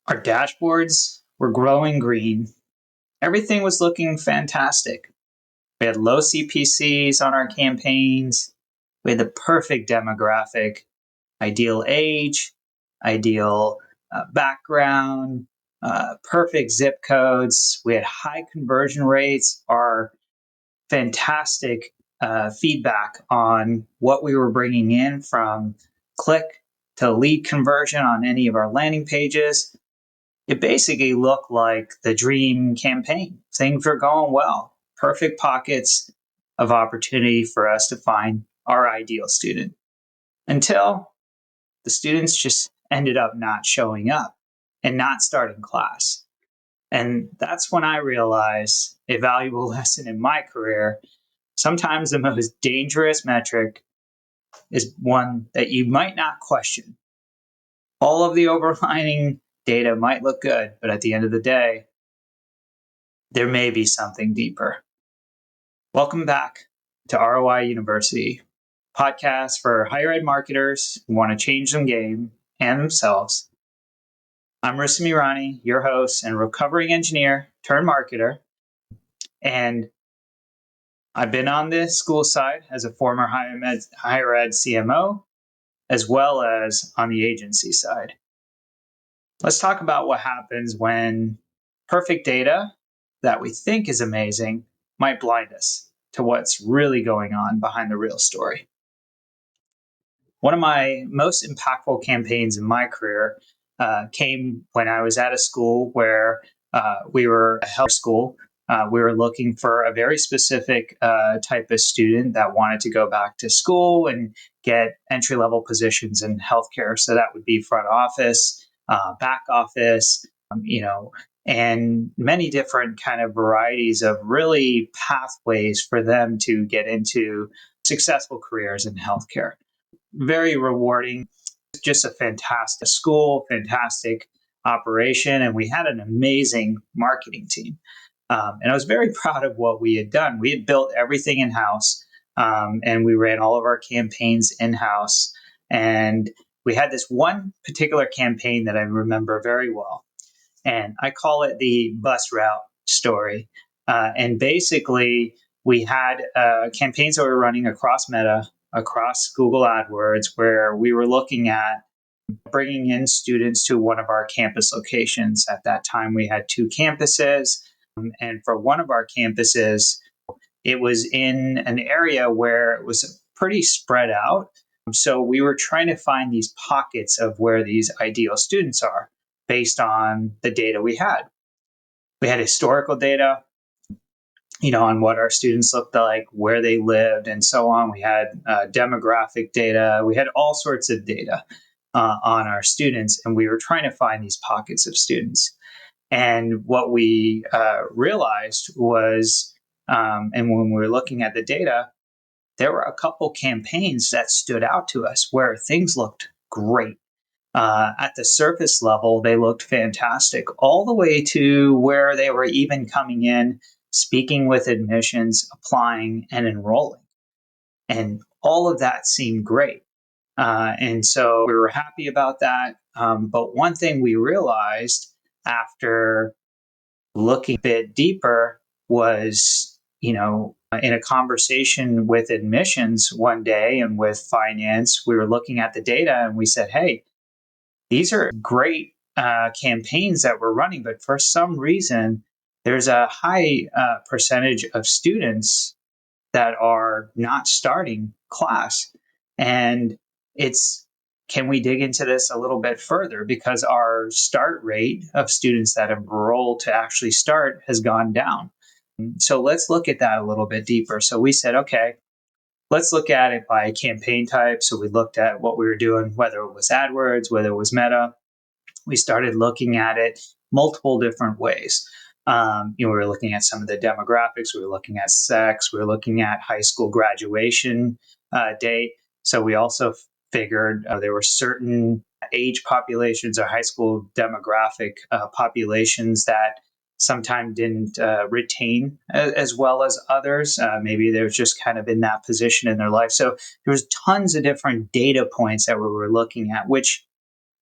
Our dashboards were glowing green. Everything was looking fantastic. We had low CPCs on our campaigns. We had the perfect demographic, ideal age, ideal background, perfect zip codes. We had high conversion rates. Our fantastic feedback on what we were bringing in from click to lead conversion on any of our landing pages. It basically looked like the dream campaign. Things were going well. Perfect pockets of opportunity for us to find our ideal student until the students just ended up not showing up and not starting class. And that's when I realized a valuable lesson in my career. Sometimes the most dangerous metric is one that you might not question. All of the overlining data might look good, but at the end of the day, there may be something deeper. Welcome back to ROI University, podcast for higher ed marketers who want to change the game and themselves. I'm Rustam Irani, your host and recovering engineer turned marketer. And I've been on the school side as a former higher ed CMO, as well as on the agency side. Let's talk about what happens when perfect data that we think is amazing might blind us to what's really going on behind the real story. One of my most impactful campaigns in my career came when I was at a school where we were a health school. We were looking for a very specific type of student that wanted to go back to school and get entry-level positions in healthcare. So that would be front office, back office, and many different kind of varieties of really pathways for them to get into successful careers in healthcare. Very rewarding, just a fantastic school, fantastic operation, and we had an amazing marketing team. And I was very proud of what we had done. We had built everything in-house, and we ran all of our campaigns in-house. And we had this one particular campaign that I remember very well. And I call it the bus route story. And basically, we had campaigns that were running across Meta, across Google AdWords, where we were looking at bringing in students to one of our campus locations. At that time, we had 2 campuses. And for one of our campuses, it was in an area where it was pretty spread out. So we were trying to find these pockets of where these ideal students are based on the data we had. We had historical data, on what our students looked like, where they lived, and so on. We had demographic data. We had all sorts of data on our students, and we were trying to find these pockets of students. And what we realized was, and when we were looking at the data, there were a couple campaigns that stood out to us where things looked great. At the surface level, they looked fantastic, all the way to where they were even coming in, speaking with admissions, applying, and enrolling. And all of that seemed great. And so we were happy about that. But one thing we realized after looking a bit deeper was, in a conversation with admissions one day and with finance, we were looking at the data and we said, hey, these are great campaigns that we're running, but for some reason, there's a high percentage of students that are not starting class. And can we dig into this a little bit further? Because our start rate of students that enroll to actually start has gone down. So let's look at that a little bit deeper. So we said, okay, let's look at it by campaign type. So we looked at what we were doing, whether it was AdWords, whether it was Meta. We started looking at it multiple different ways. We were looking at some of the demographics. We were looking at sex. We were looking at high school graduation date. So we also figured there were certain age populations or high school demographic populations that sometimes didn't retain as well as others. Maybe they were just kind of in that position in their life. So there was tons of different data points that we were looking at, which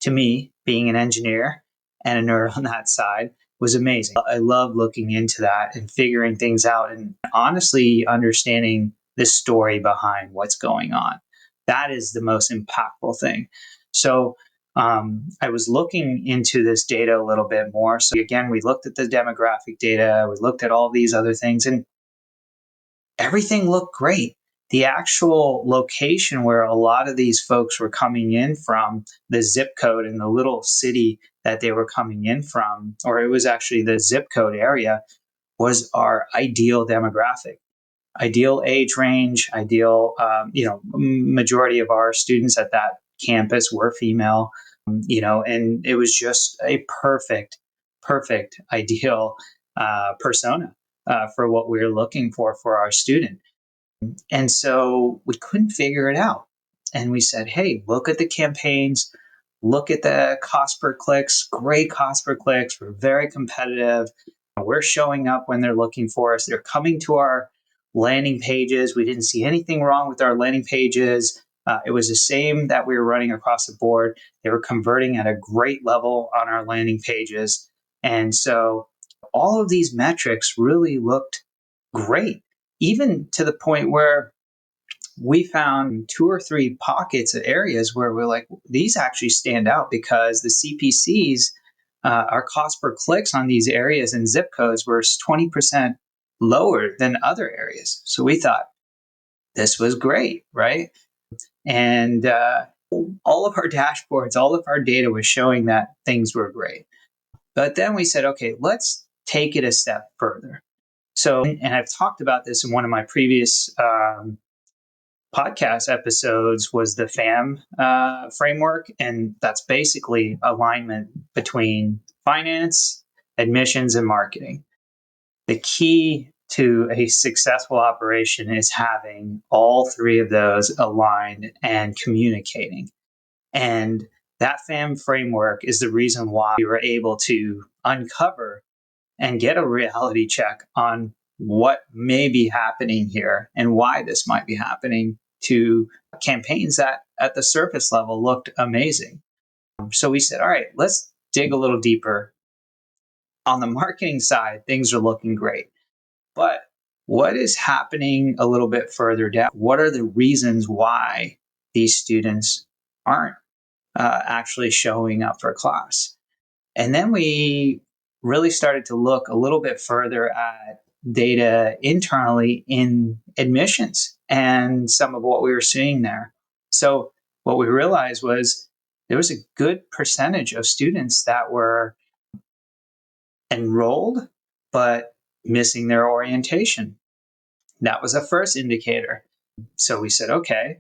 to me, being an engineer, and a nerd on that side was amazing. I love looking into that and figuring things out and honestly understanding the story behind what's going on. That is the most impactful thing. So I was looking into this data a little bit more. So again, we looked at the demographic data, we looked at all these other things, and everything looked great. The actual location where a lot of these folks were coming in from, the zip code in the little city that they were coming in from, or it was actually the zip code area, was our ideal demographic, ideal age range, ideal, majority of our students at that campus were female, and it was just a perfect, ideal persona for what we were looking for our student. And so we couldn't figure it out. And we said, hey, look at the campaigns, look at the cost per clicks, great cost per clicks. We're very competitive. We're showing up when they're looking for us. They're coming to our landing pages. We didn't see anything wrong with our landing pages. It was the same that we were running across the board. They were converting at a great level on our landing pages. And so all of these metrics really looked great, even to the point where we found 2 or 3 pockets of areas where we're like, these actually stand out because the CPCs, our cost per clicks on these areas and zip codes were 20% lower than other areas. So we thought this was great, right? And all of our dashboards, all of our data was showing that things were great. But then we said, okay, let's take it a step further. So, and I've talked about this in one of my previous podcast episodes, was the FAM framework. And that's basically alignment between finance, admissions, and marketing. The key to a successful operation is having all 3 of those aligned and communicating. And that FAM framework is the reason why we were able to uncover and get a reality check on what may be happening here and why this might be happening to campaigns that at the surface level looked amazing. So we said, all right, let's dig a little deeper. On the marketing side, things are looking great. But what is happening a little bit further down? What are the reasons why these students aren't actually showing up for class? And then we really started to look a little bit further at data internally in admissions and some of what we were seeing there. So what we realized was there was a good percentage of students that were enrolled but missing their orientation. That was a first indicator. So we said, okay,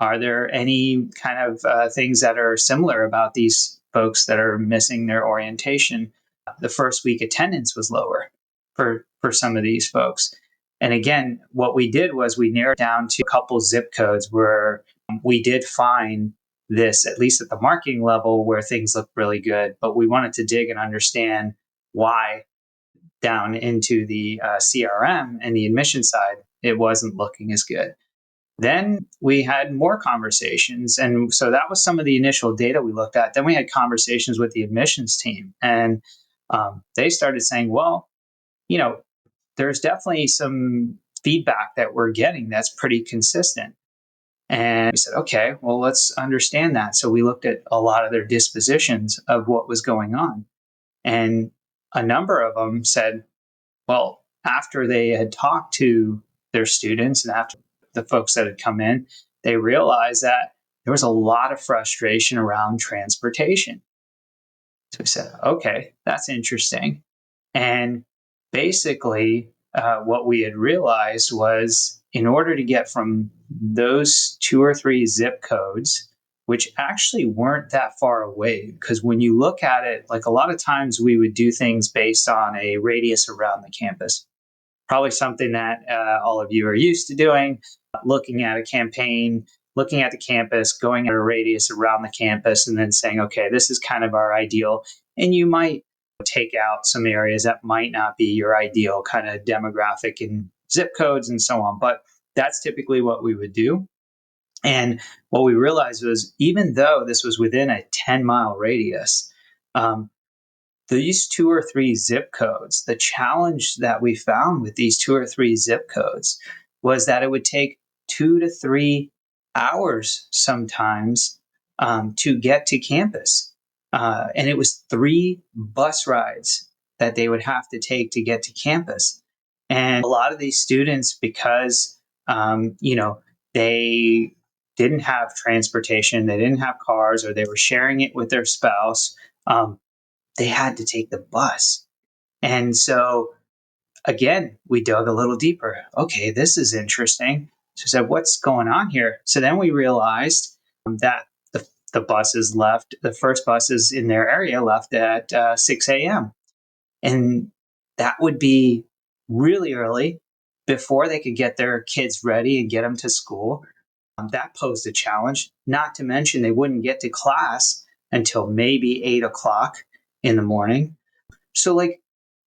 are there any kind of things that are similar about these folks that are missing their orientation? The first week attendance was lower for some of these folks. And again, what we did was we narrowed down to a couple zip codes where we did find this, at least at the marketing level, where things looked really good. But we wanted to dig and understand why down into the CRM and the admission side, it wasn't looking as good. Then we had more conversations. And so that was some of the initial data we looked at. Then we had conversations with the admissions team. And they started saying, well, there's definitely some feedback that we're getting that's pretty consistent. And we said, okay, well, let's understand that. So we looked at a lot of their dispositions of what was going on. And a number of them said, well, after they had talked to their students and after the folks that had come in, they realized that there was a lot of frustration around transportation. So we said, okay, that's interesting. And basically, what we had realized was in order to get from those 2 or 3 zip codes, which actually weren't that far away, because when you look at it, like a lot of times we would do things based on a radius around the campus. Probably something that all of you are used to doing, looking at a campaign, looking at the campus, going at a radius around the campus, and then saying, okay, this is kind of our ideal. And you might take out some areas that might not be your ideal kind of demographic and zip codes and so on. But that's typically what we would do. And what we realized was even though this was within a 10-mile radius, these 2 or 3 zip codes, the challenge that we found with these 2 or 3 zip codes was that it would take 2 to 3 hours sometimes to get to campus. And it was 3 bus rides that they would have to take to get to campus. And a lot of these students, because, they didn't have transportation, they didn't have cars, or they were sharing it with their spouse, they had to take the bus. And so, again, we dug a little deeper. Okay, this is interesting. So I said, what's going on here? So then we realized that the buses left, the first buses in their area left at 6 a.m. And that would be really early before they could get their kids ready and get them to school. That posed a challenge, not to mention they wouldn't get to class until maybe 8 o'clock in the morning. So, like,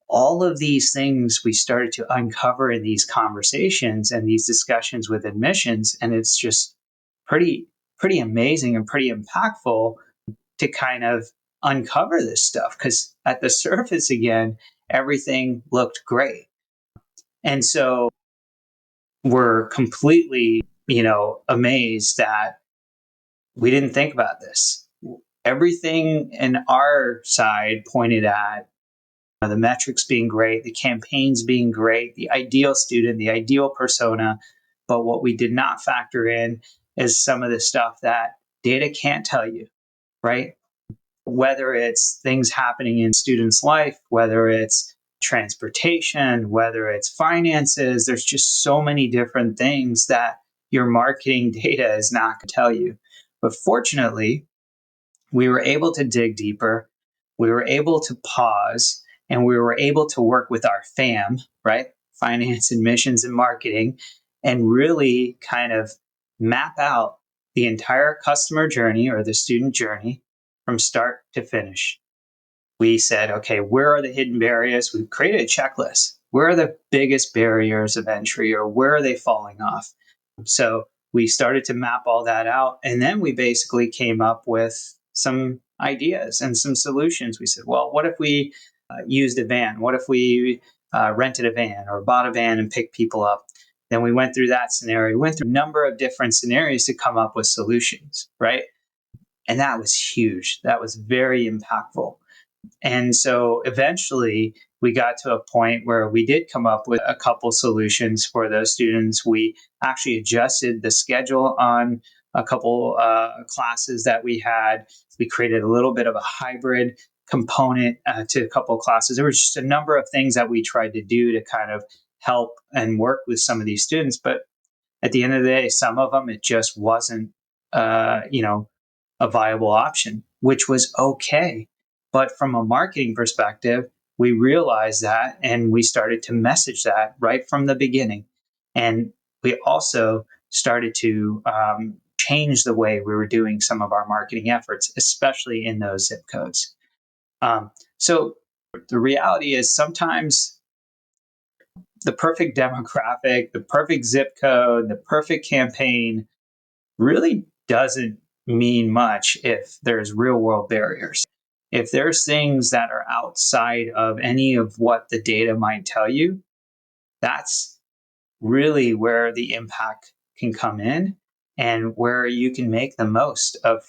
all of these things we started to uncover in these conversations and these discussions with admissions. And it's just pretty amazing and pretty impactful to kind of uncover this stuff, because at the surface, again, everything looked great. And so we're completely, amazed that we didn't think about this. Everything in our side pointed at the metrics being great, the campaigns being great, the ideal student, the ideal persona. But what we did not factor in is some of the stuff that data can't tell you, right? Whether it's things happening in students' life, whether it's transportation, whether it's finances, there's just so many different things that your marketing data is not going to tell you. But fortunately, we were able to dig deeper. We were able to pause, and we were able to work with our FAM, right? Finance, admissions, and marketing, and really kind of map out the entire customer journey or the student journey from start to finish. We said, okay, where are the hidden barriers? We created a checklist. Where are the biggest barriers of entry, or where are they falling off? So we started to map all that out. And then we basically came up with some ideas and some solutions. We said, well, what if we used a van? What if we rented a van or bought a van and picked people up? Then we went through that scenario. We went through a number of different scenarios to come up with solutions, right? And that was huge. That was very impactful. And so eventually we got to a point where we did come up with a couple solutions for those students. We actually adjusted the schedule on a couple classes that we had. We created a little bit of a hybrid component to a couple of classes. There was just a number of things that we tried to do to kind of help and work with some of these students. But at the end of the day, some of them, it just wasn't, a viable option, which was okay. But from a marketing perspective, we realized that, and we started to message that right from the beginning. And we also started to change the way we were doing some of our marketing efforts, especially in those zip codes. So the reality is sometimes the perfect demographic, the perfect zip code, the perfect campaign really doesn't mean much if there's real world barriers. If there's things that are outside of any of what the data might tell you, that's really where the impact can come in, and where you can make the most of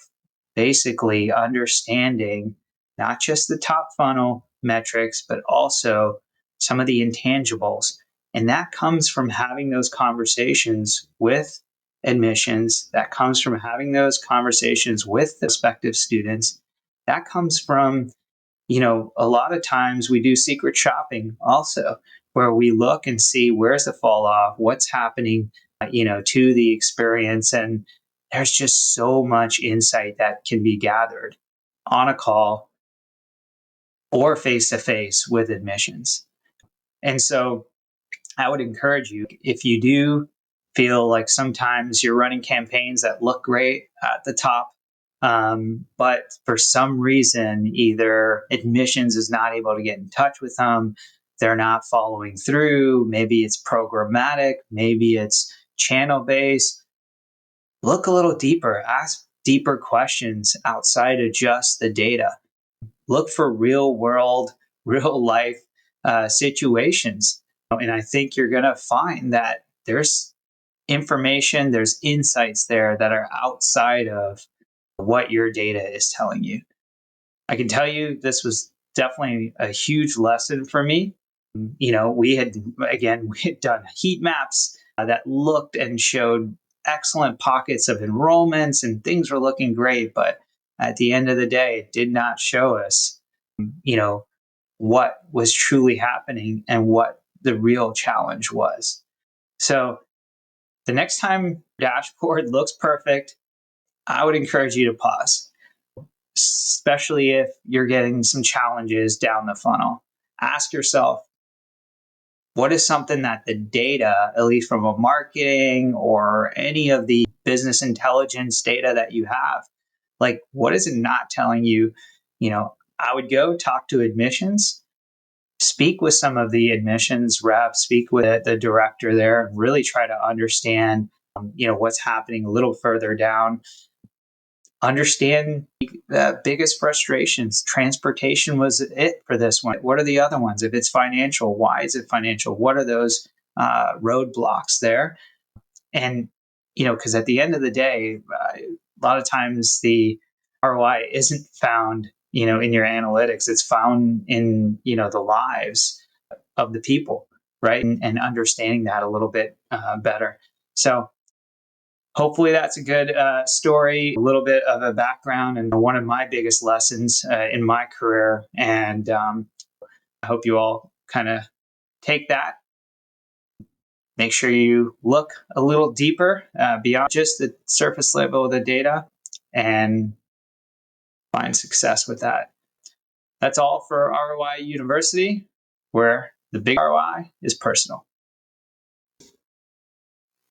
basically understanding not just the top funnel metrics, but also some of the intangibles. And that comes from having those conversations with admissions, that comes from having those conversations with the prospective students, that comes from, a lot of times we do secret shopping also, where we look and see where's the fall off, what's happening, to the experience. And there's just so much insight that can be gathered on a call or face to face with admissions. And so I would encourage you, if you do feel like sometimes you're running campaigns that look great at the top, but for some reason, either admissions is not able to get in touch with them, they're not following through, maybe it's programmatic, maybe it's channel based, look a little deeper, ask deeper questions outside of just the data. look for real world, real life situations. And I think you're going to find that there's information, there's insights there that are outside of what your data is telling you. I can tell you this was definitely a huge lesson for me. We had, again, we had done heat maps that looked and showed excellent pockets of enrollments and things were looking great. But at the end of the day, it did not show us, you know, what was truly happening and what the real challenge was. So the next time dashboard looks perfect, I would encourage you to pause, especially if you're getting some challenges down the funnel. Ask yourself, what is something that the data, at least from a marketing or any of the business intelligence data that you have, like what is it not telling you? I would go talk to admissions, speak with some of the admissions reps, speak with the director there, and really try to understand, what's happening a little further down. Understand the biggest frustrations. Transportation was it for this one. What are the other ones? If it's financial, why is it financial? What are those roadblocks there? And, because at the end of the day, a lot of times the ROI isn't found, in your analytics. It's found in, the lives of the people, right? And understanding that a little bit better. So hopefully that's a good story, a little bit of a background, and one of my biggest lessons in my career. And I hope you all kind of take that. Make sure you look a little deeper beyond just the surface level of the data and find success with that. That's all for ROI University, where the big ROI is personal.